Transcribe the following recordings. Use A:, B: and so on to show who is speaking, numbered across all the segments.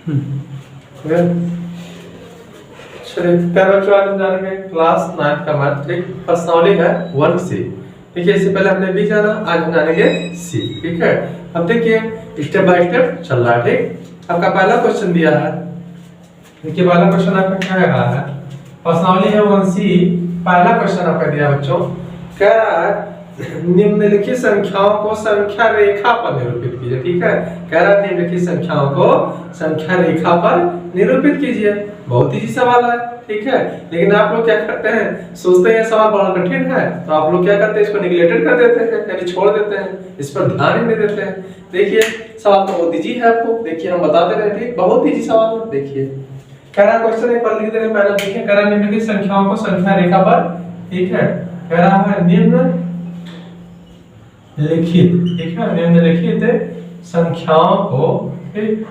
A: चलिए प्यारे बच्चों, आज हम जानेंगे क्लास 9 का मैथ। ठीक, प्रश्नावली है 1C। देखिए इससे पहले हमने भी जाना, आज हम जानेंगे सी। ठीक है, अब देखिए स्टेप बाय स्टेप चल रहा है। ठीक, आपका पहला क्वेश्चन दिया है। देखिए पहला क्वेश्चन आपका क्या रहा है, प्रश्नावली है 1C। पहला क्वेश्चन आपका दिया बच्चों, कह रहा है निम्नलिखित संख्याओं को संख्या रेखा पर निरूपित कीजिए। ठीक है, कह रहा है निम्नलिखित संख्याओं को संख्या रेखा पर निरूपित कीजिए। बहुत ही सवाल है। ठीक है, लेकिन आप लोग क्या करते हैं, सोचते हैं सवाल बड़ा कठिन है, तो आप लोग क्या करते हैं, इसको निगलेक्टेड कर देते हैं, यानी छोड़ देते हैं, इस पर ध्यान ही नहीं देते हैं। देखिए सवाल तो बहुत इजी है आपको, देखिए हम बताते रहे। ठीक, बहुत इजी सवाल है। देखिए कह रहा क्वेश्चन एक बार लिख दे रहे पहले। देखिए कह रहा निम्नलिखित संख्याओं को संख्या रेखा पर, ठीक है, कह रहा है निम्नलिखित, ठीक है, निम्नलिखित संख्याओं को, ठीक,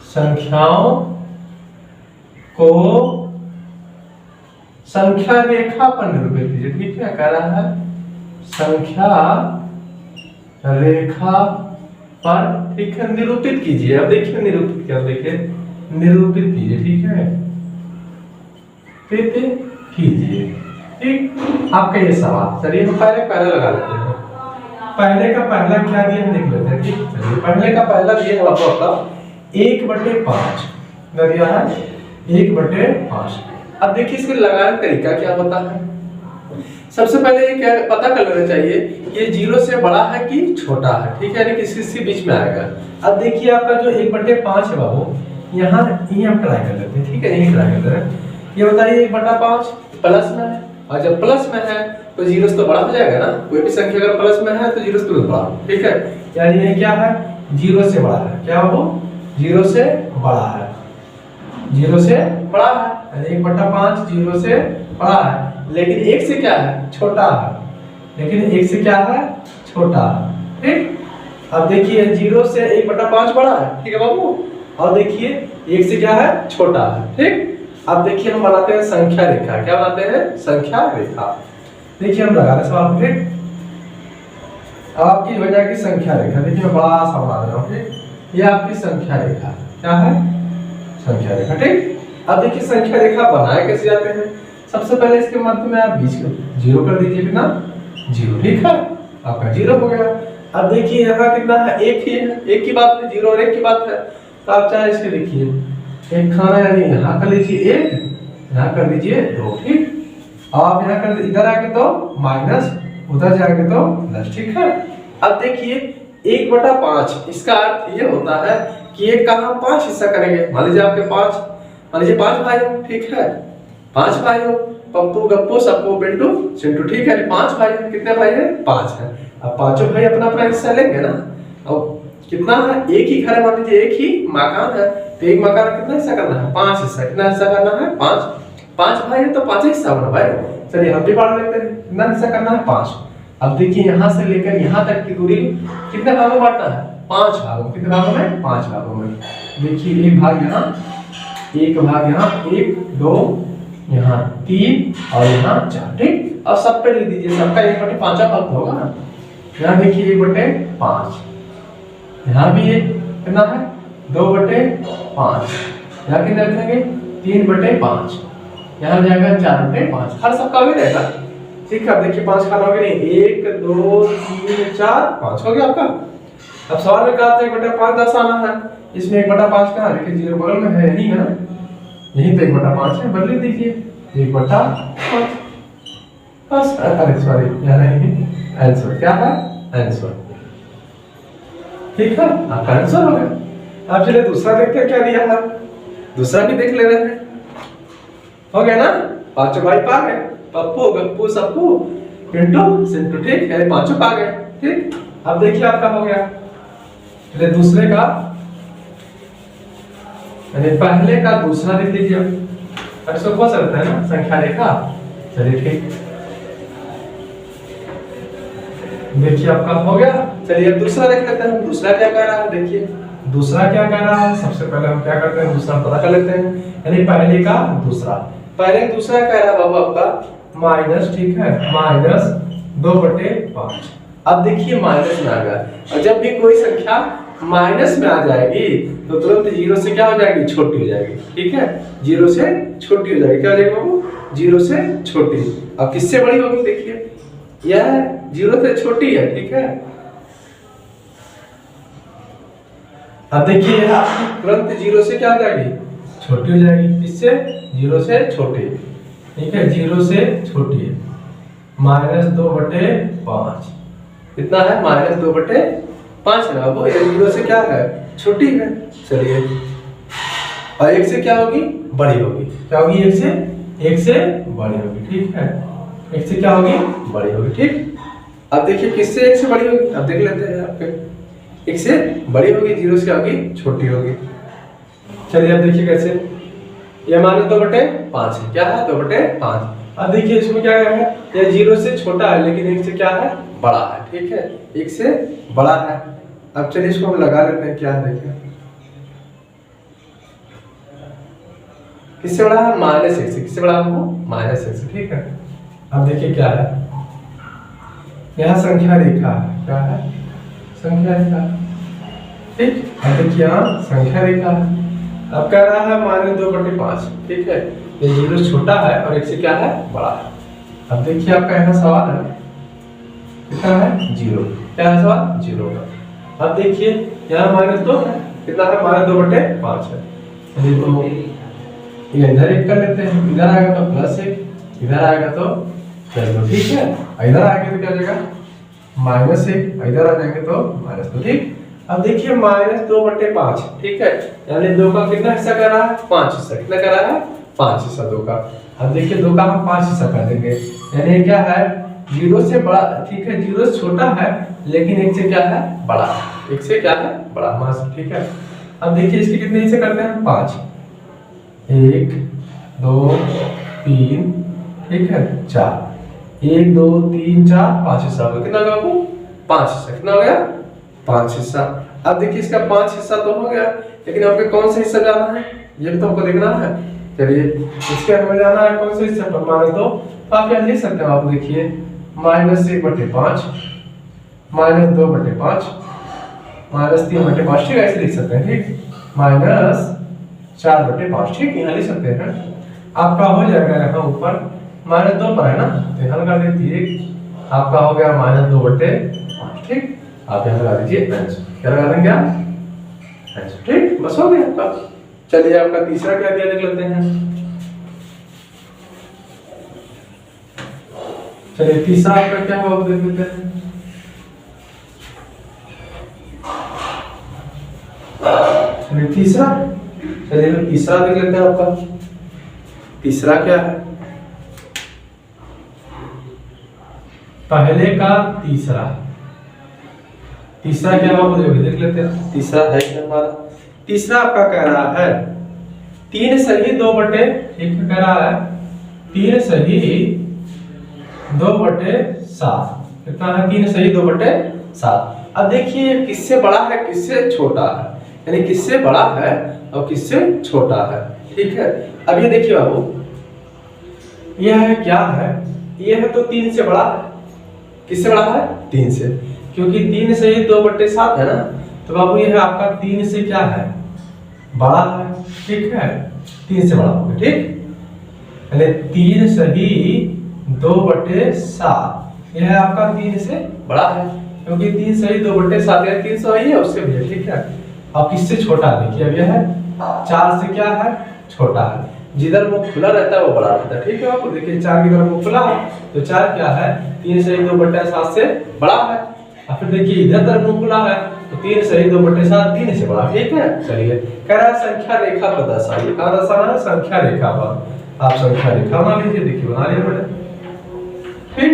A: संख्याओं को संख्या रेखा पर निरूपित कीजिए। ठीक है, कह रहा है संख्या रेखा पर, ठीक है, निरूपित कीजिए। अब देखिए निरूपित क्या, देखिए निरूपित कीजिए। ठीक है, कीजिए। ठीक, आपका ये सवाल, चलिए हम पहले लगा लेते हैं। पहले का पहला क्या दिया है देख लेते हैं। ठीक, चलिए पहले का पहला दिया है आपका 1/5 दिया है, 1/5। अब देखिए इसके लगाने का तरीका क्या होता है। सबसे पहले ये क्या पता कर लेना चाहिए, ये 0 से बड़ा है कि छोटा है। ठीक है, यानी किसी बीच में आएगा। अब देखिए आपका जो 1/5 है बाबू, यहाँ हम ट्राई कर लेते हैं। ठीक है, यही ट्राई करते हैं। ये बताइए 1/5 प्लस में है, और जब प्लस में है तो 0 से तो बड़ा हो जाएगा ना। कोई भी संख्या अगर प्लस में है तो 0 से तो बड़ा। ठीक है, यानी ये क्या है, 0 से बड़ा है। क्या वो 0 से बड़ा है, 0 से बड़ा है, यानी 1/5 0 से बड़ा है। लेकिन 1 से क्या है, छोटा है। लेकिन 1 से क्या है, छोटा है। ठीक, अब देखिए 0 से 1/5 बड़ा है। ठीक है बाबू, और देखिए 1 से क्या है, छोटा है। ठीक, अब देखिए हम बनाते हैं संख्या रेखा। क्या बनाते हैं, संख्या रेखा। देखिए हम लगा रहे सवाल। ठीक, अब आपकी वजह की संख्या रेखा, देखिए मैं बड़ा सा बना रहा हूँ। ये आपकी संख्या रेखा क्या है, संख्या रेखा। ठीक, अब देखिए संख्या रेखा बनाए कैसे जाते हैं। सबसे पहले इसके मध्य में आप बीच को 0 कर दीजिए, कितना 0। ठीक है, आपका 0 हो गया। अब देखिए यहाँ कितना है, 1 ही है, 1 की बात है, 0 और 1 की बात है। तो आप चाहे इसके देखिए एक खाना, यानी यहाँ कर लीजिए 1, यहाँ कर लीजिए 2। ठीक, आप यहाँ कर इधर आएंगे तो माइनस, उधर जाएंगे तो प्लस। ठीक है, अब देखिए 1/5, इसका अर्थ ये होता है कि एक का हम 5 हिस्सा करेंगे। मान लीजिए आपके 5, मान लीजिए 5 भाई हो। ठीक है, 5 भाई हो, पप्पू गप्पू सप्पू पिंटू चिंटू। ठीक है, 5 भाई हैं। कितने भाई हैं, 5 हैं। अब पांचों भाई अपना अपना हिस्सा लेंगे ना। अब कितना है, एक ही घर है, मान लीजिए एक ही मकान है, तो एक मकान कितना हिस्सा करना है, 5 हिस्सा। कितना हिस्सा करना है, 5 भाई है तो 5 हिस्सा होना भाई। चलिए हम भी बांट लेते हैं, कितना हिस्सा करना है, 5। अब देखिए यहाँ से लेकर यहाँ तक की दूरी कितने भागों में बांटना है, 5 भागों। कितने भागों में, 5 भागों में। देखिए एक भाग यहाँ, एक भाग यहाँ, 1 2 यहाँ 3 और यहाँ 4। ठीक, अब सब पे लिख दीजिए, सबका 1/5 भाग होगा ना। यहाँ देखिए 1/5, यहाँ भी ये कितना है, 2/5। यहाँ कितना रखेंगे, 3/5। यहाँ जाएगा 4/5, हर सबका भी रहेगा। ठीक है, अब देखिए 5 खाना होगा नहीं, 1 2 3 4 5 हो गया आपका। अब सवाल में कहा था 1/5 10 आना है, इसमें 1/5 कहाँ, देखिए 0 बगल में है, यही है ना, यही तो 1/5 है। बदल दीजिए 1/5 बस। अरे सॉरी, यहाँ नहीं, आंसर क्या है, आंसर। ठीक है, आपका आंसर हो गया। अब चलिए दूसरा देखते हैं क्या दिया है, दूसरा भी देख ले रहे हैं। हो गया ना, 5 भाई पा गए, पप्पू गप्पू सप्पू पिंटू सिंटू। ठीक है, 5 पा गए। ठीक, अब देखिए आपका हो गया। चलिए दूसरे का, पहले का दूसरा लिख लीजिए। अब इसको कौन सा रहता है ना, संख्या रेखा। चलिए ठीक, देखिए आपका हो गया। चलिए अब दूसरा देख लेते हैं, दूसरा क्या कह रहा है। देखिए दूसरा क्या कह रहा है, सबसे पहले हम क्या करते हैं, दूसरा पता कर लेते हैं। यानी पहले का दूसरा, पहले दूसरा कह रहा है बाबू आपका माइनस। ठीक है, -2/5। अब देखिए माइनस में आ गया, और जब भी कोई संख्या माइनस में आ जाएगी तो तुरंत जीरो से क्या हो जाएगी, छोटी हो जाएगी। ठीक है, जीरो से छोटी हो जाएगी। क्या हो जाएगी बाबू, जीरो से छोटी। अब किससे बड़ी होगी, देखिए यह जीरो से छोटी है। ठीक है, अब देखिए यह आपकी तुरंत जीरो से क्या हो जाएगी, छोटी हो जाएगी। इससे जीरो से छोटी। ठीक है, जीरो से छोटी है -2/5 कितना है, -2/5 है बाबू। ये जीरो से क्या है, छोटी है। चलिए, और एक से क्या होगी, बड़ी होगी। क्या होगी, एक से बड़ी होगी। ठीक है, एक से क्या होगी, बड़ी होगी। ठीक, अब देखिए किससे एक से बड़ी होगी, अब देख लेते हैं। आपके एक से बड़ी होगी, जीरो से क्या होगी, छोटी होगी। चलिए अब देखिए कैसे, ये -2/5 है। क्या है, 2/5। अब देखिए इसमें क्या है, ये जीरो से छोटा है लेकिन एक से क्या है, बड़ा है। ठीक है, एक से बड़ा है। अब चलिए इसको हम लगा लेते हैं। क्या है, देखिए किससे बड़ा है, -1 से। किससे बड़ा है वो, -1 से। ठीक है, अब देखिए क्या है, यहाँ संख्या रेखा है। क्या है, संख्या रेखा। ठीक, अब देखिए यहाँ संख्या रेखा है। अब कह रहा है -2/5। ठीक है, ये जीरो छोटा है और एक से क्या है, बड़ा है। अब देखिए आपका यहाँ सवाल है, कितना है, जीरो। क्या है सवाल, जीरो का। अब देखिए यहाँ -2 है, कितना है, -2/5 है। चलिए तो ये इधर एक कर लेते हैं। इधर आएगा तो +1, इधर आएगा तो +2। ठीक है, इधर आएगा तो क्या हो जाएगा, -1, इधर आ जाएंगे तो -2। ठीक, अब देखिए -2/5। ठीक है, यानी 2 का कितना हिस्सा कर रहा है, 5 हिस्सा। कितना कर रहा है, 5 हिस्सा 2 का। अब देखिए 2 का हम 5 हिस्सा कर देंगे, यानी क्या है, जीरो से बड़ा। ठीक है, जीरो से छोटा है लेकिन एक से क्या है, बड़ा है। एक से क्या है, बड़ा मास। ठीक है, अब देखिए इसके कितने हिस्से करते हैं, 5। 1 2 3, ठीक है, 4। 1 2 3 4 5 हिस्सा हो गया। कितना हो गया आपको, 5 हिस्सा। कितना हो गया, 5 हिस्सा। अब देखिए इसका 5 हिस्सा तो हो गया, लेकिन आपके कौन सा हिस्सा जाना है, ये भी तो हमको देखना है। चलिए इसके हमें जाना है कौन से हिस्से पर, -2। तो आप क्या लिख सकते हैं, आप देखिए -1/5, -2/5, -3/5। ठीक है, ऐसे लिख सकते हैं। ठीक, -4/5। ठीक, यहाँ लिख सकते हैं। आपका हो जाएगा यहाँ ऊपर -2 पर है ना, तो यहाँ लगा दीजिए, आपका हो गया -2/5। ठीक, आप यहाँ लगा दीजिए आंसर। क्या लगा देंगे आप, आंसर। ठीक, बस हो गया आपका। चलिए आपका तीसरा क्या दिया देख लेते हैं। चलिए तीसरा आपका क्या होगा देख लेते हैं। चलिए तीसरा, चलिए हम तीसरा देख लेते हैं। आपका तीसरा क्या है, पहले का तीसरा। तीसरा क्या होगा देख लेते हैं। तीसरा है क्या हमारा, तीसरा आपका कह रहा है 3 सही 2/1 कह रहा है 3 सही 2/7। कितना है, 3 सही 2/7। अब देखिए किससे बड़ा है किससे छोटा है, यानी किससे बड़ा है और किससे छोटा है। ठीक है, अब ये देखिए बाबू, यह है क्या है, यह है तो 3 से बड़ा है। किससे बड़ा है, 3 से, क्योंकि 3 सही 2/7 है ना, तो बाबू यह आपका 3 से क्या है, बड़ा है। ठीक है, 3 से बड़ा होगा। ठीक, यानी 3 सही 2/7 यह आपका 3 से बड़ा है, क्योंकि 3 सही 2/7 है, 3 सही है उससे भी। ठीक है, अब किससे छोटा, देखिए अब यह है 4 से क्या है, छोटा है। जिधर मुंह खुला रहता है वो बड़ा रहता है। ठीक है, आपको देखिए 4 की तरफ मुंह खुला है तो 4 क्या है, 3 सही 2/7 से बड़ा है। और फिर देखिए इधर तरफ मुंह खुला है तो 3 सही 2/7 3 से बड़ा। ठीक है, चलिए कह रहा है संख्या रेखा पर दर्शाइए। कहाँ दर्शाना है, संख्या रेखा पर। आप संख्या रेखा बना लीजिए, देखिए बना लिया मैंने। ठीक,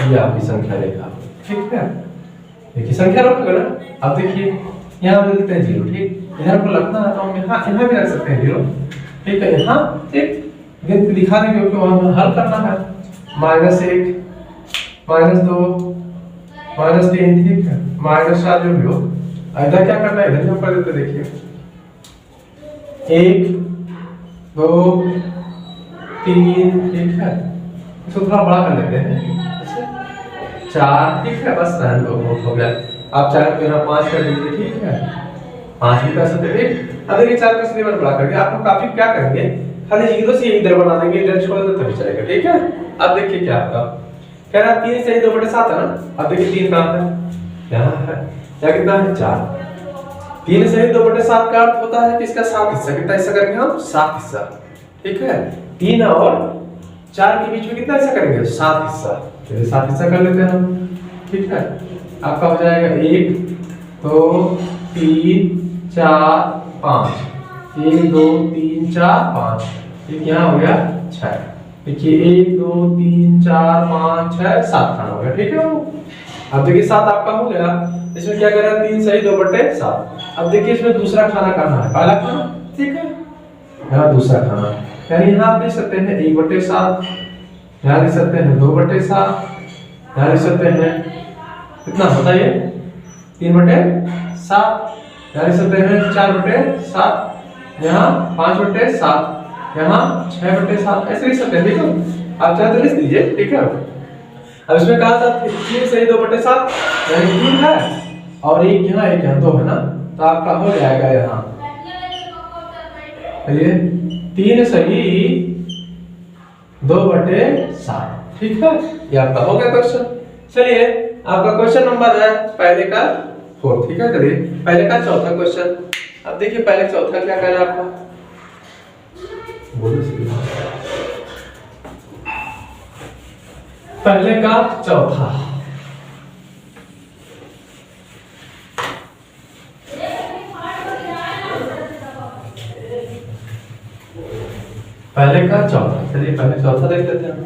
A: ये आपकी संख्या रेखा। ठीक है, देखिए संख्या रखोगे ना, अब देखिए यहाँ लिखते हैं 0। ठीक, इधर को लगना है तो हम यहाँ भी रख सकते हैं 0। ठीक है, यहाँ एक गिनती दिखा देंगे क्योंकि वहां हल करना है। -1 -2 -3। ठीक है, -7 जो भी हो, इधर क्या करना है, इधर हम कर देते। देखिए 1 2 3। ठीक है, इसको थोड़ा बड़ा कर लेते हैं 4। ठीक है, बस रहने दो, बहुत हो गया। आप चाहे तो यहाँ 5 कर दीजिए, ठीक है, 5 भी कर सकते थे। अब देखिए 4 का सिलेबस बड़ा करके आपको काफी क्या करेंगे, खाली 0 से इधर बना देंगे, इधर छोड़ दो तभी चलेगा, ठीक है। अब देखिए क्या आपका कह रहा 3 से 2/7 है ना। अब देखिए 3 कहाँ है, यहाँ है, या कितना है 4। 3 से 2/7 का अर्थ होता है कि इसका 7 हिस्सा, कितना हिस्सा करेंगे हम, 7 हिस्सा, ठीक है। 3 और 4 के बीच में कितना हिस्सा करेंगे, 7 हिस्सा, चलिए 7 हिस्सा कर लेते हैं हम, ठीक है। आपका हो जाएगा 1 2 3 4 5, 1 2 3 4 5, एक यहाँ हो गया 6। देखिए 1 2 3 4 5 6 7 खाना हो गया, ठीक है। अब देखिए 7 आपका हो गया, इसमें क्या करें 3 सही 2/7। अब देखिए इसमें दूसरा खाना करना है, पहला खाना, ठीक है, यहाँ दूसरा खाना, यानी यहाँ आप लिख सकते हैं 1/7, यहाँ लिख सकते हैं 2/7, यहाँ लिख सकते हैं कितना होता है ये 3/7, यहाँ लिख सकते हैं 4/7, यहाँ 5/7, यहाँ 6/7, ऐसे लिख सकते हैं, देखो आप चाहे तो लिख दीजिए, ठीक है। अब इसमें कहा था 3 सही 2/7, यानी 3 है और एक यहाँ 2 है ना, तो आपका हो जाएगा यहाँ, चलिए 3 सही 2/7, ठीक है। ये आपका हो गया क्वेश्चन। चलिए आपका क्वेश्चन नंबर है पहले का 4, ठीक है। चलिए पहले का चौथा क्वेश्चन, अब देखिए पहले चौथा क्या कह रहा है आपका, पहले का चौथा, पहले का चौथा, चलिए पहले चौथा देख लेते हैं।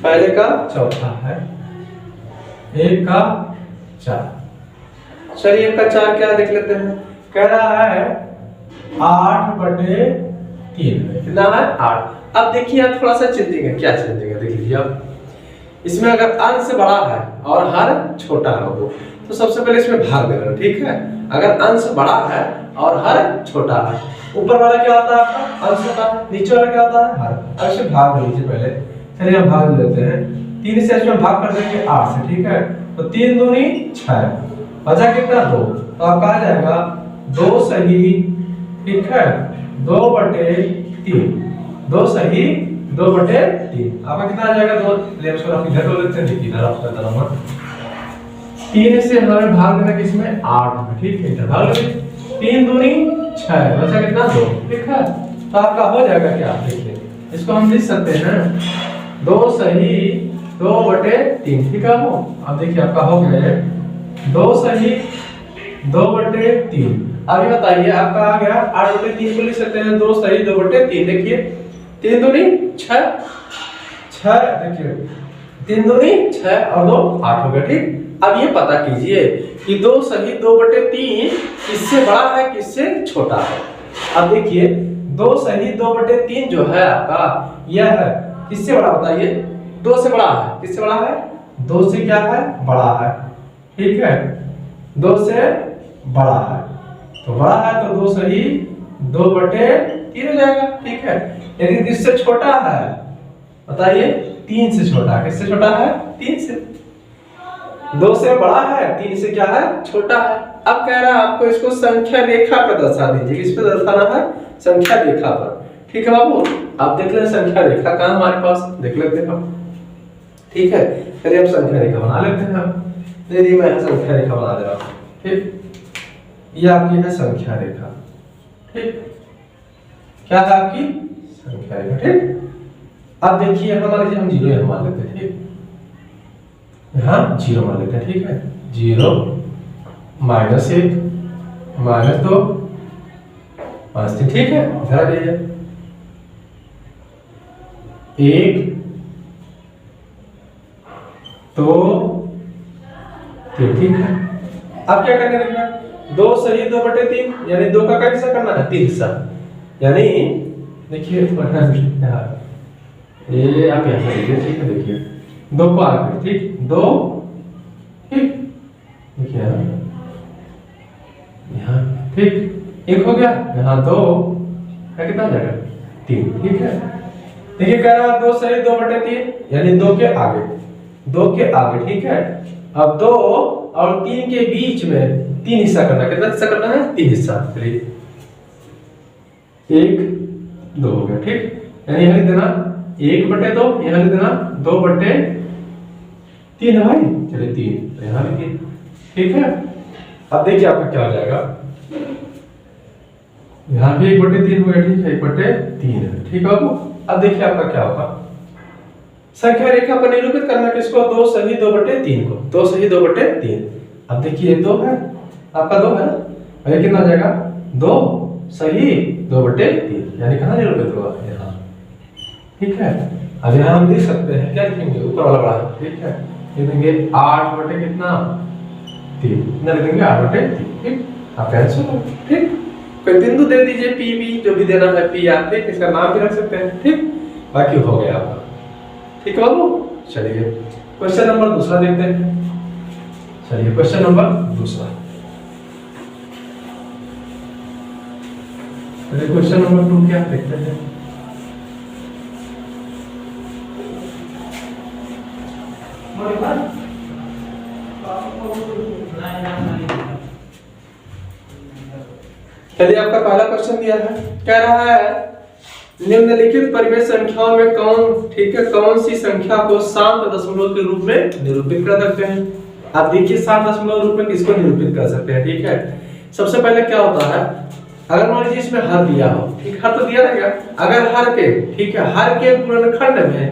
A: पहले का चौथा है 1 का 4, चलिए 1 का 4 क्या देख लेते हैं, कह रहा है 8/3, कितना है 8। अब देखिए यहाँ थोड़ा सा चेंजिंग है, क्या चेंजिंग है देख लीजिए आप, इसमें अगर अंश बड़ा है और हर छोटा है वो, तो सबसे पहले इसमें भाग देना, ठीक है। अगर अंश बड़ा है और हर छोटा है, ऊपर वाला क्या होता है आपका अंश होता है, नीचे वाला क्या होता है हर, अब इसे भाग दे लीजिए पहले, चलिए हम भाग देते हैं, 3 से इसमें भाग कर देंगे 8 से, ठीक है। तो 3 दूनी 6, बचा कितना 2, तो आपका आ जाएगा 2 सही, ठीक है, 2/3, 2 सही 2/3, आपका कितना आ जाएगा 2, लेफ्ट को इधर को लेते हैं, देखिए इधर आपका नंबर 3 से हमें भाग देना किसमें 8 में, ठीक है, इधर भाग लेंगे, 3 दूनी 6, बचा कितना 2, ठीक है। तो आपका हो जाएगा क्या, देखिए इसको हम लिख सकते हैं 2 सही 2/3, ठीक है। वो अब देखिए आपका हो गया है 2 सही 2/3। अभी बताइए आपका आ गया 8/3 को लिख सकते हैं 2 सही 2/3, देखिए 3 दूनी 6, देखिए 3 दूनी 6 और 2 8 हो गया, ठीक। अब ये पता कीजिए कि 2 सही 2/3 किससे बड़ा है किससे छोटा है। अब देखिए 2 सही 2/3 जो है आपका यह है किससे बड़ा, बताइए 2 से बड़ा है, किससे बड़ा है 2 से क्या है बड़ा है, ठीक है, 2 से बड़ा है, तो बड़ा है तो 2 सही 2/3 हो जाएगा, ठीक है। यदि किससे छोटा है बताइए 3 से छोटा है, किससे छोटा है 3 से, 2 से बड़ा है 3 से क्या है छोटा है। अब कह रहा है आपको इसको संख्या रेखा पर दर्शा दीजिए, किस पे दर्शाना है संख्या रेखा पर, ठीक है बाबू। आप देख लें संख्या रेखा कहाँ हमारे पास, देख लेते हैं हम, ठीक है। चलिए हम संख्या रेखा बना लेते हैं, देखिए मैं संख्या रेखा बना दे रहा हूँ, ठीक। ये आपकी है संख्या रेखा, ठीक, क्या है आपकी संख्या रेखा, ठीक। अब देखिए यहाँ मान लीजिए हम 0 यहाँ मान लेते हैं, ठीक, यहाँ 0 मान लेते हैं, ठीक है, 0 -1 -2 -3, ठीक है, इधर आ जाइए 1 2 3, ठीक है। अब क्या करना है, 2 सही 2/3, यानी 2 का क्या हिस्सा करना है 3 हिस्सा, यानी देखिए ये आप यहाँ लीजिए, ठीक है, देखिए 2 को आगे, ठीक, 2, ठीक, देखिए यहाँ, ठीक, 1 हो गया, यहाँ 2 है, कितना जाएगा 3, ठीक है। देखिए कह रहा है 2 सही 2/3, यानी 2 के आगे, 2 के आगे, ठीक है। अब 2 और 3 के बीच में 3 हिस्सा करना है। कितना हिस्सा करना है? 3 हिस्सा। चलिए 1 2 हो गया, ठीक। यानी यहाँ लिख देना 1/2, यहाँ लिख देना 2/3 है भाई। चलिए 3 तो यहाँ लिखिए, ठीक है। अब देखिए आपका क्या हो जाएगा, यहाँ भी 1/3 हो गया, ठीक है, 1/3 है, ठीक है। अब देखिए आपका क्या होगा, संख्या रेखा पर निरूपित करना किसको? 2 सही 2/3 को, 2 सही 2/3। अब देखिए 2 है, आपका 2 है ना, और ये कितना आ जाएगा? 2 सही 2/3, यानी कहाँ निरूपित होगा? यहाँ, ठीक है। अब यहाँ हम लिख सकते हैं, क्या लिखेंगे? ऊपर वाला बड़ा, ठीक है, लिखेंगे 8/3, इतना लिखेंगे 8/3, ठीक। आप आंसर हो, ठीक। कोई बिंदु दे दीजिए पी बी, जो भी देना है पी आर, ठीक, इसका नाम भी रख सकते हैं, ठीक। बाकी हो गया आपका, ठीक है बाबू। चलिए क्वेश्चन नंबर दूसरा देखते हैं। चलिए क्वेश्चन नंबर दूसरा, चलिए क्वेश्चन नंबर 2 क्या देखते हैं। चलिए आपका पहला क्वेश्चन दिया है, कह रहा है निम्नलिखित परिमेय संख्याओं में कौन, ठीक है, कौन सी संख्या को शांत दशमलव के रूप में निरूपित कर सकते हैं? आप देखिए शांत दशमलव रूप में किसको निरूपित कर सकते हैं, ठीक है। सबसे पहले क्या होता है, अगर मान लीजिए इसमें हर दिया हो, ठीक, हर तो दिया रहेगा, अगर हर के, ठीक है, हर के गुणनखंड में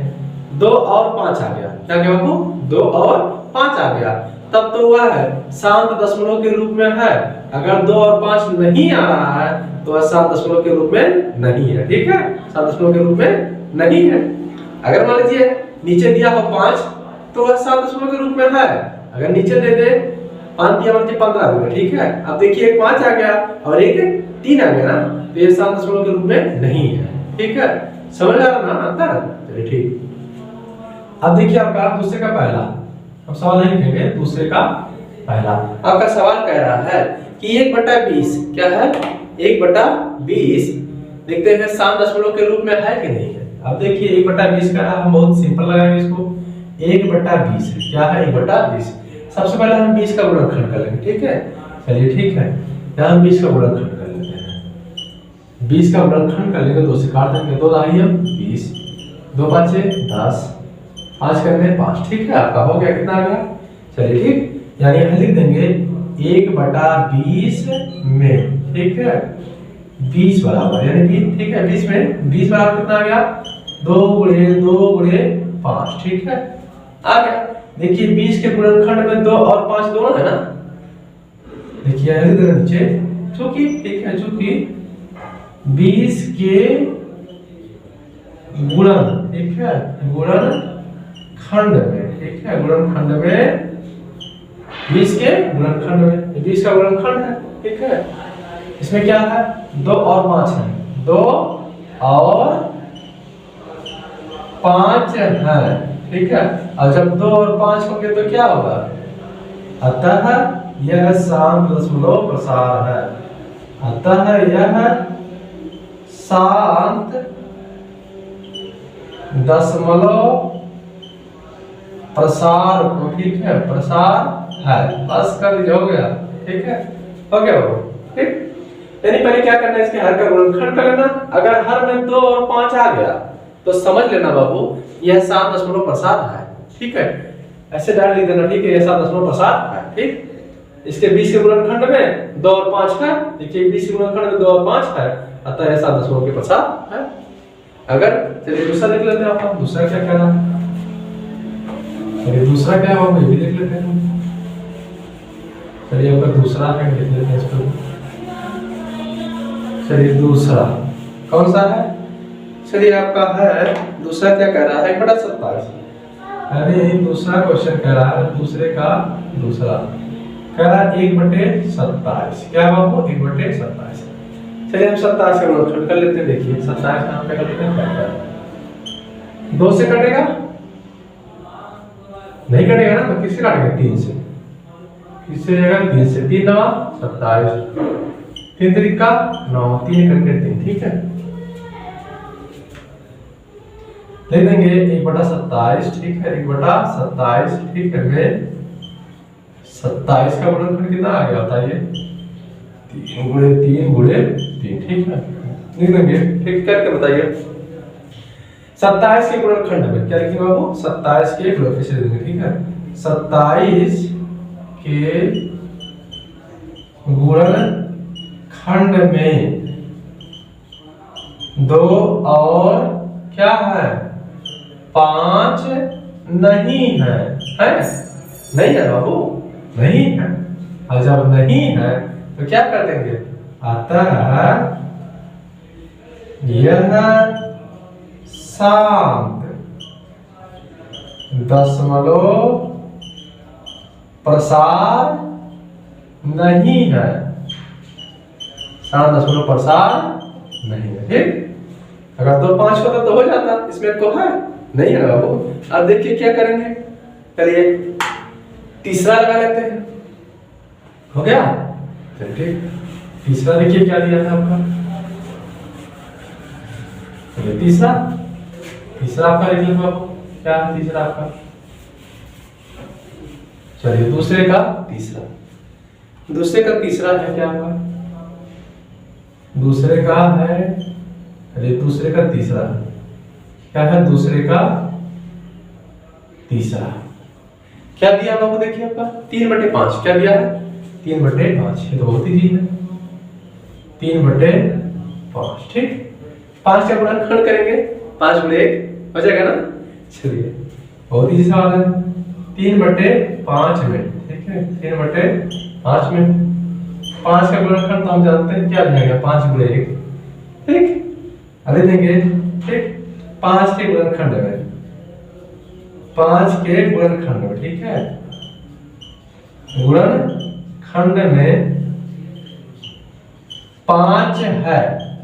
A: 2 और 5 आ गया, क्या क्या बाबू? 2 और 5 आ गया, तब तो वह है शांत दशमलव के रूप में है। अगर 2 और 5 नहीं आ रहा है तो वह शांत दशमलव के रूप में नहीं है, ठीक है, शांत दशमलव के रूप में नहीं है। अगर मान लीजिए नीचे दिया हो 5 तो वह शांत दशमलव के रूप में है। अगर नीचे दे दे 5 दिया मतलब 15 हो गया, ठीक है। अब देखिए एक 5 आ गया और एक 3 आ गया ना, तो ये शांत दशमलव के रूप में नहीं है, ठीक है। समझ आ रहा ना अंतर? चलिए ठीक। अब देखिए आपका दूसरे का पहला, अब सवाल नहीं लिखेंगे, दूसरे का पहला आपका सवाल कह रहा है कि 1/20 क्या है? 1/20 देखते हैं शांत दशमलव के रूप में है कि नहीं है। अब देखिए 1/20 का हम बहुत सिंपल लगाएंगे इसको, 1/20 क्या है? 1/20। सबसे पहले हम 20 का गुणनखंड कर लेंगे, ठीक है। चलिए ठीक है, यहाँ हम 20 का गुणनखंड कर लेते हैं। 20 का गुणनखंड कर लेंगे, 2 से काट देंगे, 2 दाई 20, 2 5 10, 5 करने 5, ठीक है। आपका हो गया, कितना आ गया? चलिए ठीक, यानी हम लिख देंगे 1/20 में, ठीक है, 20 बराबर, यानी 20, ठीक है, 20 में 20 बराबर कितना आ गया? 2 × 2 × 5, ठीक है, आ गया। देखिए 20 के गुणनखंड में 2 और 5 दोनों है ना, देखिए यहाँ लिख देना नीचे, चूंकि, ठीक है, चूंकि 20 के गुणन, ठीक है, गुणन खंड में, ठीक है, गुणनखंड में 20 के गुणनखंड में, 20 का गुणनखंड है, ठीक है। इसमें क्या है? 2 और 5 है, 2 और 5 है, ठीक है। और जब 2 और 5 होंगे तो क्या होगा? अतः यह शांत दशमलव प्रसार है, अतः यह शांत दशमलव प्रसार को, ठीक है, प्रसार है। बस कर दीजिए, हो गया, ठीक है, हो गया वो, ठीक। यानी पहले क्या करना है, इसके हर का गुणनखंड कर लेना। अगर हर में 2 और 5 आ गया तो समझ लेना बाबू यह शांत दशमलव प्रसार है, ठीक है। ऐसे डाल लिख देना, ठीक है, यह शांत दशमलव प्रसार है, ठीक। इसके 20 के गुणनखंड में 2 और 5 है, देखिए 20 के गुणनखंड में 2 और 5 है, अतः यह शांत दशमलव के प्रसार है। अगर चलिए दूसरा देख लेते हैं, आप दूसरा क्या कह रहा है। चलिए दूसरा क्या है वो भी देख लेते हैं। चलिए आपका दूसरा है, देख लेते हैं इसको। चलिए दूसरा कौन सा है? चलिए आपका है दूसरा क्या कह रहा है? 1/27। अरे दूसरा क्वेश्चन कह रहा है, दूसरे का दूसरा कह रहा है 1/27। क्या है बाबू? 1/27। चलिए हम 27 का गुणनखंड कर लेते हैं। देखिए 27 नाम पे कर लेते हैं, 2 से कटेगा नहीं, कटेगा ना, तो किससे काटेंगे? 3 से। किससे जाएगा? 3 से। 3 9 27, 3 3 9, 3 करके 3, ठीक है। लिख देंगे 1/27, ठीक है, 1/27, ठीक है, में 27 का गुणनखंड कितना आ गया बताइए? 3 गुणे 3 गुणे 3, ठीक है, लिख देंगे, ठीक करके बताइए। 27 के गुणनखंड में क्या लिखेंगे बाबू? 27 के गुणनखंड से लिखेंगे, ठीक है, 27 के गुणनखंड में 2 और क्या है? 5 नहीं है, है? नहीं है बाबू, नहीं है। और जब नहीं है तो क्या कर देंगे? अतः यह शांत दशमलव प्रसार नहीं है, शांत दशमलव प्रसार नहीं है, ठीक। अगर 2 5 होता तो हो जाता, इसमें तो है नहीं है बाबू। अब देखिए क्या करेंगे, चलिए तीसरा लगा लेते हैं, हो गया, चलिए ठीक। तीसरा देखिए क्या दिया था आपका, चलिए तीसरा आपका लिख लो बाबू, क्या है तीसरा आपका? चलिए दूसरे का तीसरा है क्या आपका? दूसरे का है, चलिए दूसरे का तीसरा क्या है? दूसरे का तीसरा क्या दिया बाबू? देखिए आपका 3/5 क्या दिया है? 3/5, ये तो बहुत इजी है, 3/5, ठीक। 5 का गुणनखंड करेंगे, 5 गुणे 1 हो जाएगा ना। चलिए बहुत इजी सवाल है, 3/5 में, ठीक है, 3/5 में 5 का गुणनखंड तो हम जानते हैं क्या जाएगा? 5 गुणे 1, ठीक, अरे देंगे, ठीक, 5 के गुणनखंड में, 5 के गुणनखंड में, ठीक है, गुणनखंड में 5 है,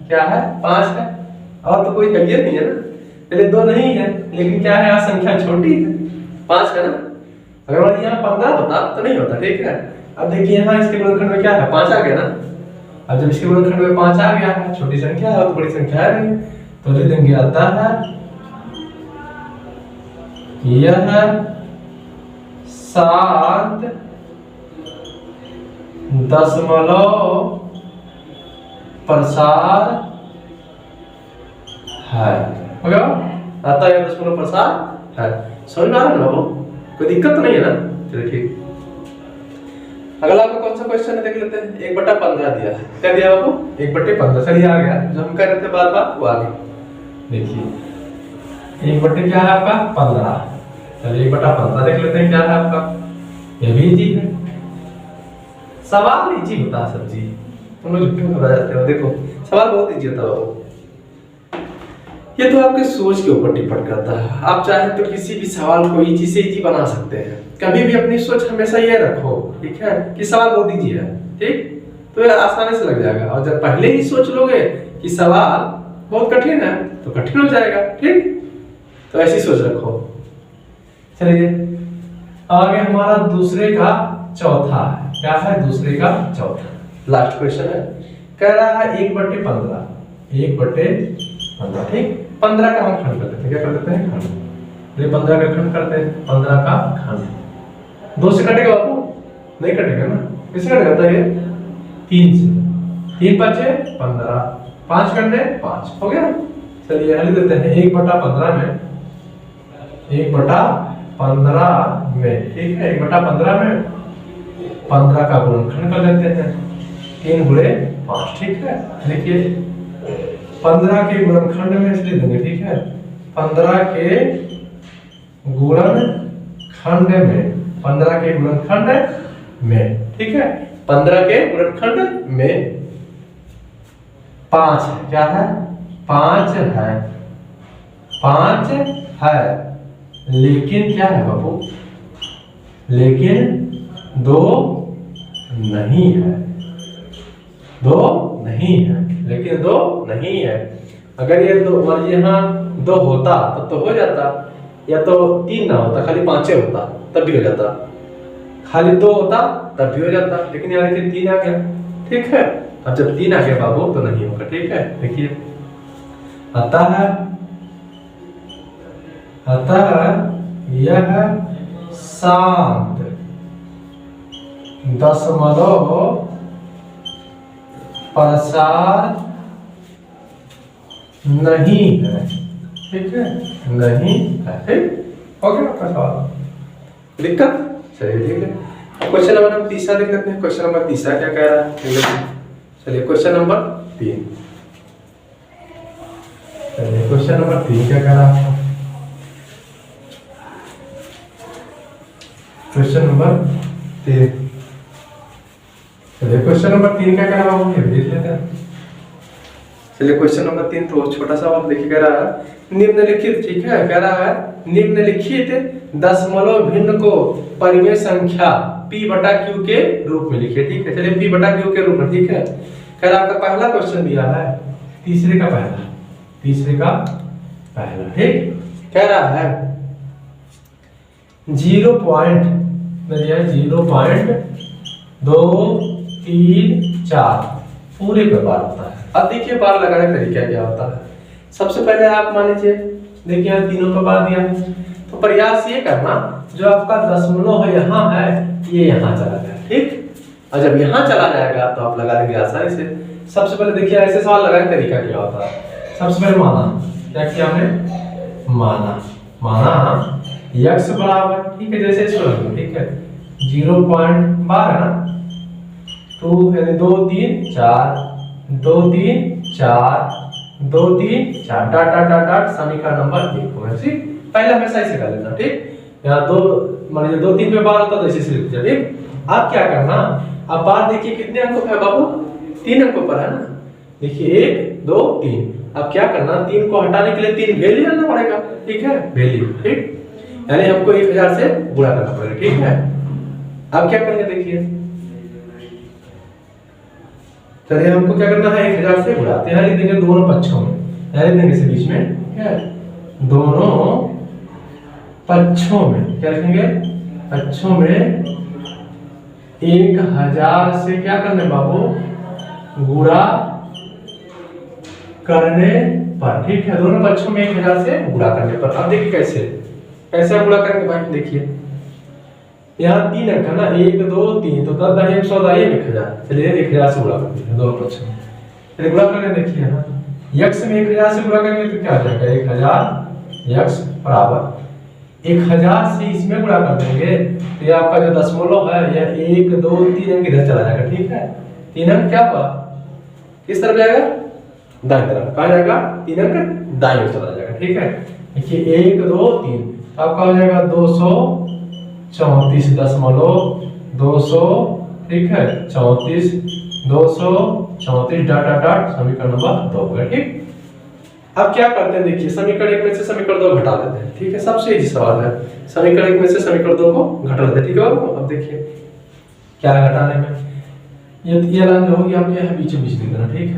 A: क्या है? 5 है, और तो कोई कलियर नहीं है ना, पहले 2 नहीं है, लेकिन क्या है, यहाँ संख्या छोटी है, 5 है ना। अगर यहाँ 15 होता तो नहीं होता, ठीक है। अब देखिए यहाँ इसके गुणनखंड में क्या है? 5 आ गया ना। अब जब इसके गुणनखंड में 5 आ गया है, छोटी संख्या है और तो बड़ी संख्या है नहीं, तो लिख देंगे अतः यह शांत दशमलव प्रसार है, हो गया? अतः यह दशमलव प्रसार है। समझ में आ रहा है ना बाबू? कोई दिक्कत तो नहीं है ना? चलिए ठीक। अगला आपका कौन सा क्वेश्चन है देख लेते हैं। 1/15 दिया है, क्या दिया बाबू? 1/15, चलिए आ गया, जो हम कह रहे थे बार बार वो आ गया। देखिए 1/15 क्या है आपका? 15, चलिए 1/15 देख लेते हैं क्या है आपका। ये भी इजी है, सवाल इजी होता है सब जी, तुम लोग क्यों घबरा जाते हो? देखो सवाल बहुत इजी होता है बाबू, ये तो आपके सोच के ऊपर डिपेंड करता है। आप चाहे तो किसी भी सवाल को इजी से इजी बना सकते हैं। कभी भी अपनी सोच हमेशा ये रखो, ठीक है, कि सवाल बहुत इजी है, ठीक, तो ये आसानी से लग जाएगा। और जब पहले ही सोच लोगे कि सवाल बहुत कठिन है तो कठिन हो जाएगा, ठीक, तो ऐसी सोच रखो। चलिए आगे हमारा दूसरे का चौथा है, क्या है? दूसरे का चौथा लास्ट क्वेश्चन है, कह रहा है 1/15, 1/15, ठीक। 15 का हम खंड कर देते हैं, क्या कर देते हैं? खंड। ये 15 का खंड करते हैं, 15 का खंड 2 से कटेगा बाबू? नहीं कटेगा ना, किससे कटेगा बताइए? 3 से, 3 5 15, 5 करने 5, हो गया। चलिए हल देते हैं 1/15 में, 1/15 में, ठीक है, 1/15 में 15 का गुणनखंड कर लेते हैं, 3 गुणे 5, ठीक है। देखिए 15 के गुणनखंड में इसलिए देंगे, ठीक है, 15 के गुणनखंड में, 15 के गुणनखंड में, ठीक है, 15 के गुणनखंड में 5 है, क्या है? 5 है, 5 है, लेकिन क्या है बाबू? लेकिन 2 नहीं है, 2 नहीं है, लेकिन 2 नहीं है। अगर ये 2 मान लीजिए यहाँ 2 होता तब तो हो जाता, या तो 3 ना होता, खाली 5 होता तब भी हो जाता, खाली 2 होता तब भी हो जाता, लेकिन यहाँ देखिए 3 आ गया, ठीक है। अब जब 3 आ गया बाबू तो नहीं होगा, ठीक है। देखिए अतः यह शांत दशमलव प्रसार नहीं है, ठीक है, नहीं है, ठीक हो गया आपका सवाल। दिक्कत चलिए ठीक है। क्वेश्चन नंबर तीसरा देख लेते हैं। क्वेश्चन नंबर तीसरा क्या कह रहा है, चलिए क्वेश्चन नंबर 3, चलिए क्वेश्चन नंबर 3 क्या कह रहा है। क्वेश्चन नंबर 3, चलिए क्वेश्चन नंबर 3 क्या कह रहा है, देख लेते हैं। चलिए क्वेश्चन नंबर 3 तो छोटा सा आप देखिए, कह रहा है निम्नलिखित, ठीक है, कह रहा है निम्नलिखित दशमलव भिन्न को परिमेय संख्या p बटा q के रूप में लिखिए, ठीक है। चलिए p बटा q के रूप में, ठीक है। कह रहा आपका पहला क्वेश्चन दिया है, तीसरे का पहला, ठीक। कह रहा है 0.234 पूरे पे बार होता है। अब देखिए बार लगाने का तरीका क्या होता है। सबसे पहले आप मान लीजिए, देखिए यहाँ तीनों पे बार दिया है, तो प्रयास ये करना जो आपका दशमलव है यहाँ है, ये यहाँ चला जाए, ठीक। और जब यहाँ चला जाएगा तो आप लगा लेंगे आसानी से। सबसे पहले देखिए ऐसे सवाल लगाने का तरीका क्या होता है। सबसे पहले माना, क्या किया हमने, माना x बराबर, ठीक है, जैसे इसको लगे, ठीक है, 0.12 है ना, 2 यानी 2 3 4 2 3 4 2 3 4 डाट डाट डाट डाट समीकरण नंबर 1 को, ठीक। पहले हमेशा ऐसे कर लेना, ठीक। यहाँ दो मान लीजिए 2 3 पे बार होता तो ऐसे लिख दिया, ठीक। अब क्या करना, अब बार देखिए कितने अंकों पे है बाबू, 3 अंकों पर है ना। देखिए 1 2 3। अब क्या करना, 3 को हटाने के लिए 3 वैल्यू लेना पड़ेगा, ठीक है, वैल्यू, ठीक। यानी हमको 1000 से गुणा करना पड़ेगा, ठीक है। अब क्या करेंगे देखिए, चलिए हमको क्या करना है, 1000 से गुणाते हैं, लिख देंगे दोनों पक्षों में, लिख देंगे इसे बीच में, ठीक है, दोनों पक्षों में क्या लिखेंगे, पक्षों में 1000 से क्या करने बाबू, गुणा करने पर, ठीक है, दोनों पक्षों में 1000 से गुणा करने पर। अब देखिए कैसे गुणा करेंगे भाई, देखिए यहाँ 3 अंक है ना, 1 2 3, तो 10 10 100 1000। चलिए 1000 से गुणा करते हैं दोनों पक्षों में, चलिए गुणा करके देखिए यहाँ x में 1000 से गुणा करेंगे तो क्या आ जाएगा, 1000 x बराबर 1000 से इसमें गुणा कर देंगे तो ये आपका जो दशमलव है यह 1 2 3 अंक इधर चला जाएगा, ठीक है। 3 अंक क्या हुआ, किस तरफ जाएगा, दाईं तरफ, कहाँ जाएगा, 3 अंक दाईं ओर चला जाएगा, ठीक है। देखिए 1 2 3, आपका हो जाएगा 234.200, ठीक है, 234 डाट डाट डाट समीकरण नंबर 2 हो गया, ठीक। अब क्या करते हैं देखिए, समीकरण 1 में से समीकरण 2 घटा देते हैं, ठीक है, सबसे इजी सवाल है। समीकरण 1 में से समीकरण 2 को घटा देते हैं, ठीक है। अब देखिए क्या घटाने में, ये लाइन जो होगी आपके यहाँ बीचों बीच लिख देना, ठीक है,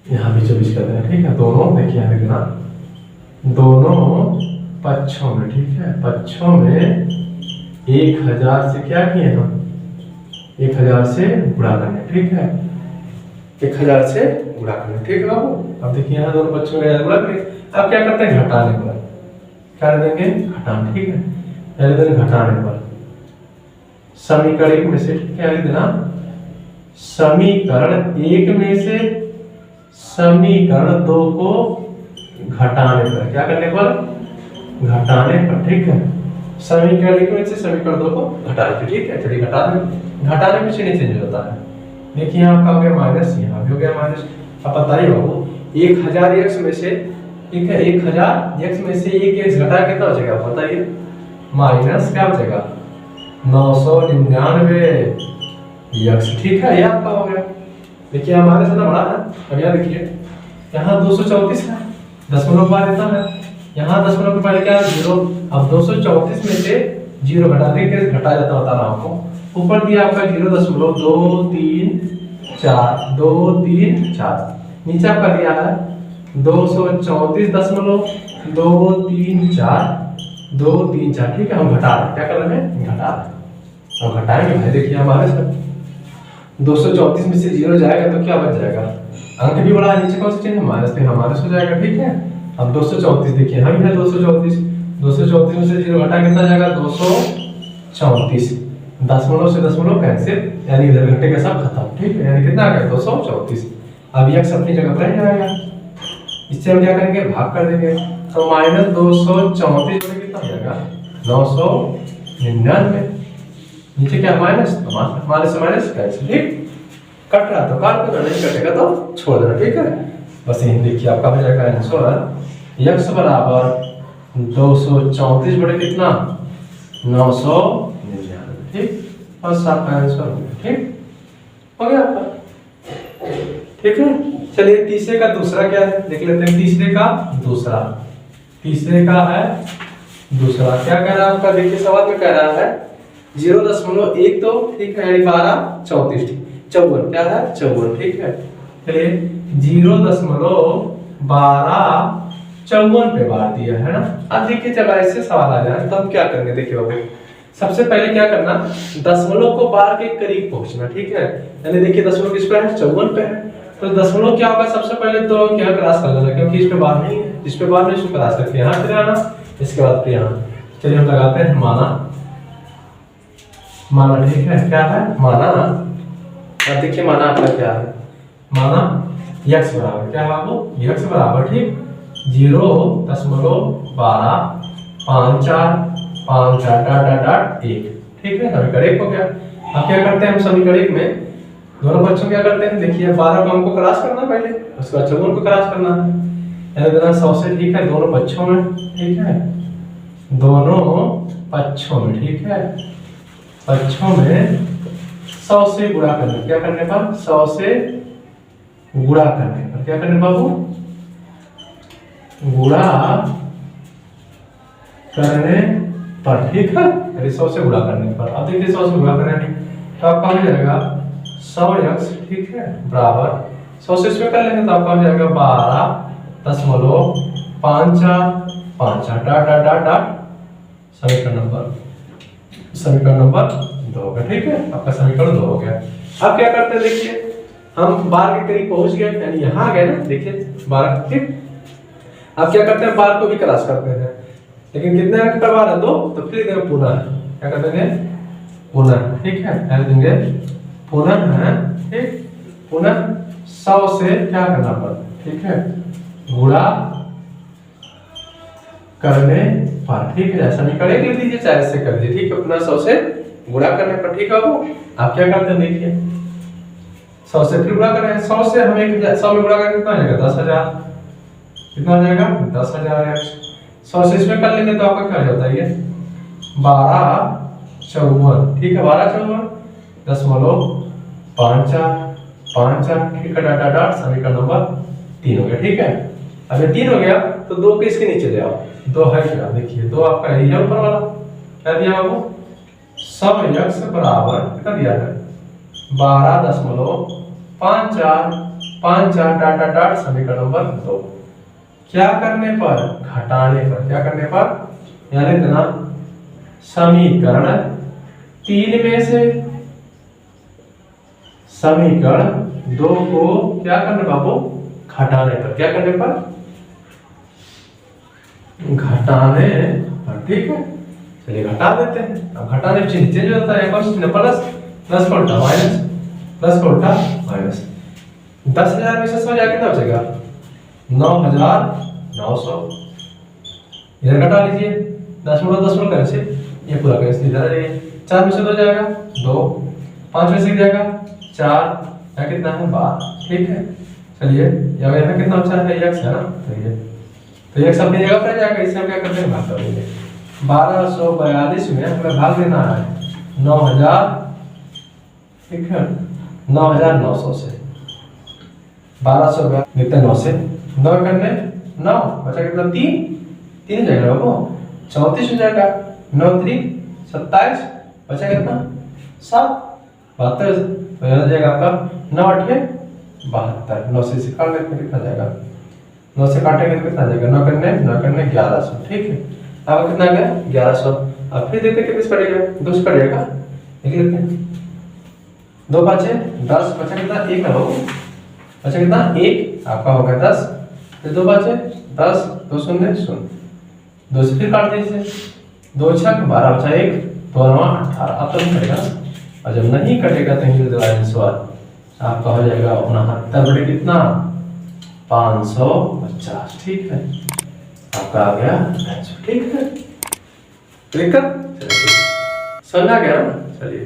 A: यहाँ बीचों बीच कर देना, ठीक है। दोनों देखिए यहाँ लिखना, दोनों पक्षों में, ठीक है, पक्षों में 1000 से क्या किए हम, 1000 से गुणा करने, ठीक है, 1000 से गुणा करने, ठीक है बाबू। अब देखिए यहाँ दोनों पक्षों में गुणा करें। अब क्या करते हैं, घटाने पर, क्या देंगे, घटाने, ठीक है, पहले देंगे घटाने पर समीकरण 1 में से, ठीक है, लिख देना समीकरण 1 में से समीकरण 2 को घटाने पर, क्या करने पर, घटाने पर, ठीक है। समीकरण 1 में से समीकरण 2 को घटाने पर, ठीक है। चलिए घटाने में चिन्ह चेंज होता है। देखिए यहाँ आपका हो गया माइनस, यहाँ भी हो गया माइनस। अब बताइए बाबू 1000 x में से, ठीक है, 1000 x में से 1 x घटा कितना हो जाएगा, बताइए, माइनस क्या हो जाएगा, 999 x, ठीक है, ये आपका हो गया। देखिए हमारे से ना बड़ा है। अब यहाँ देखिए यहाँ 234 है, दशमलव के बाद इतना है, यहाँ दशमलव के पहले क्या है, 0। अब 234 में से 0 घटा देंगे, घटा जाता बता रहा हूं आपको। ऊपर दिया आपका 0.234, 234, नीचे आपका दिया है 234.234, ठीक है। हम घटा रहे हैं, क्या कर रहे हैं, घटा रहे हैं। अब घटाएंगे भाई, देखिए हमारे से 234 में से 0 जाएगा तो क्या बच जाएगा, अंक भी बड़ा है, नीचे कौन सा चिन्ह है, माइनस, तो हमारे से हो जाएगा, ठीक है। अब 234 देखिए हम है 234 में से 0 घटा कितना जाएगा, 234, दशमलव से दशमलव कैंसिल, यानी इधर घंटे का सब खत्म। ठीक है, यानी कितना आ गया 234। अब यक्स अपनी जगह पर रह जाएगा। इससे हम क्या करेंगे, भाग कर देंगे। तो -234 कितना हो जाएगा 999। नीचे क्या माइनस, तो माइनस से माइनस कैंसिल। ठीक, कट रहा तो काट देना, नहीं कटेगा तो छोड़ देना। ठीक है, बस यही देखिए आपका हो जाएगा आंसर यक्स बराबर 234 बटे कितना 999। ठीक, बस आपका आंसर हो गया। ठीक हो गया आपका। ठीक है, चलिए तीसरे का दूसरा क्या है देख लेते हैं। तीसरे का दूसरा, तीसरे का है दूसरा क्या कह रहा है आपका, देखिए सवाल में कह रहा है 0.12। ठीक है, यानी 12 34 54 क्या है 54। ठीक है, चलिए 0.1254 पे बांट दिया है ना। अब देखिए जब ऐसे सवाल आ जाए तो हम क्या करेंगे, देखिए बाबू सबसे पहले क्या करना, दशमलव को बार के करीब पहुंचना। ठीक है, यानी देखिए दशमलव किस पे है 54 पे है, तो दशमलव क्या होगा, सबसे पहले तो क्या क्रॉस कर लेना, क्योंकि इस पे बार नहीं है, जिस पे बार नहीं उसको क्रॉस करके यहाँ फिर आना, इसके बाद फिर यहाँ। चलिए हम लगाते हैं माना, माना। ठीक है, क्या है माना। अब देखिए माना आपका क्या है, माना यक्स बराबर क्या है बाबू, यक्स बराबर ठीक 0.125454 ठीक है, समीकरण 1 हो गया। अब क्या करते हैं हम समीकरण 1 में दोनों बच्चों क्या करते हैं, देखिए 12 को हमको क्रॉस करना पहले, उसके बाद 54 को क्रॉस करना है, यानी देना 100 से। ठीक है, दोनों पक्षों में। ठीक है, दोनों पक्षों में। ठीक है, पक्षों में 100 से गुणा करने, क्या करने पर 100 से गुणा करने पर, क्या करने बाबू गुणा करने पर। ठीक है, अरे 100 से गुणा करने पर। अब देखिए 100 से गुणा करने तो आपका हो जाएगा 100x। ठीक है, बराबर 100 से इसमें कर लेंगे तो आपका हो जाएगा 12.5454 डॉट डॉट डॉट डॉट समीकरण नंबर 2 हो गया। ठीक है, आपका समीकरण 2 हो गया। अब क्या करते हैं, देखिए हम 12 के करीब पहुंच गए, यानी यहाँ आ गए ना, देखिए 12। ठीक, अब क्या करते हैं 12 को भी क्रॉस करते हैं, लेकिन कितने अंक पर बार है 2, तो फिर देंगे पुनः, क्या कर देंगे पुनः। ठीक है, ऐड देंगे पुनः है। ठीक, पुनः 100 से क्या करना पर, ठीक है गुणा करने पर। ठीक है, समीकरण 1 लिख दीजिए, चाहे से कर दीजिए। ठीक है, पुनः 100 से गुणा करने पर। ठीक है बाबू, आप क्या करते हैं, देखिए 100 से फिर गुणा करें, 100 से हमें 100 में गुणा करें कितना आ जाएगा 10,000। कितना आ जाएगा 10,000। 100 से इसमें कर लेंगे तो आपका क्या हो जाता है ये 1254। ठीक है, 1254.54। ठीक है, डाटा डाट समीकरण नंबर 3 हो गया। ठीक है, अब ये 3 हो गया तो 2 के इसके नीचे ले आओ, 2 है क्या, देखिए 2 आपका यही है ऊपर वाला। क्या दिया बाबू, सब x बराबर कितना दिया है 12.5454 डाटा डाट समीकरण नंबर 2। क्या करने पर, घटाने पर। क्या करने पर, यानी देना समीकरण 3 में से समीकरण 2 को क्या करने बाबू, घटाने पर। क्या करने पर, घटाने पर। ठीक है, चलिए घटा देते हैं। अब घटाने चिन्ह चेंज होता है, प्लस प्लस का उल्टा माइनस, प्लस का उल्टा माइनस। 10,000 में से 100 जाके कितना बचेगा 9,900। इधर घटा लीजिए, दशमलव दशमलव कैसे, ये पूरा कैसे इधर आ जाइए। 4 में से 2 जाएगा 2, 5 में से जाएगा 4, या कितना है 12। ठीक है, चलिए यहाँ कितना बचा है x है ना, तो x अपनी जगह पर जाएगा, इससे हम क्या करते हैं भाग कर देंगे। 1242 में हमें भाग देना है 9,000। ठीक है, 9,900 से 1200 कितना 9 से 9 करने 9 बचा कितना 3 जाएगा बाबू 34 हो जाएगा। 9 3 27 बचा कितना 7 72 हो जाएगा आपका 9 8 72। 9 से काट लेते कितना जाएगा, 9 से काटेंगे तो कितना जाएगा 9 करने 1100। ठीक है, अब कितना गया 1100। अब फिर देखते कितने से कटेगा, 2 से कटेगा, देख लेते हैं 2 5 10 बचा कितना 1 है बाबू, बचा कितना 1 आपका होगा 10, फिर 2 5 10 2 0 0, 2 से फिर काट दीजिए, 2 6 12 बचा 1 तो 18 अब तो नहीं कटेगा ना। और जब नहीं कटेगा तो हिंदू आंसर आपका हो जाएगा 69 बटे कितना 550। ठीक है, आपका आ गया आंसर। ठीक है, क्लिक कर, चलिए समझ आ गया ना। चलिए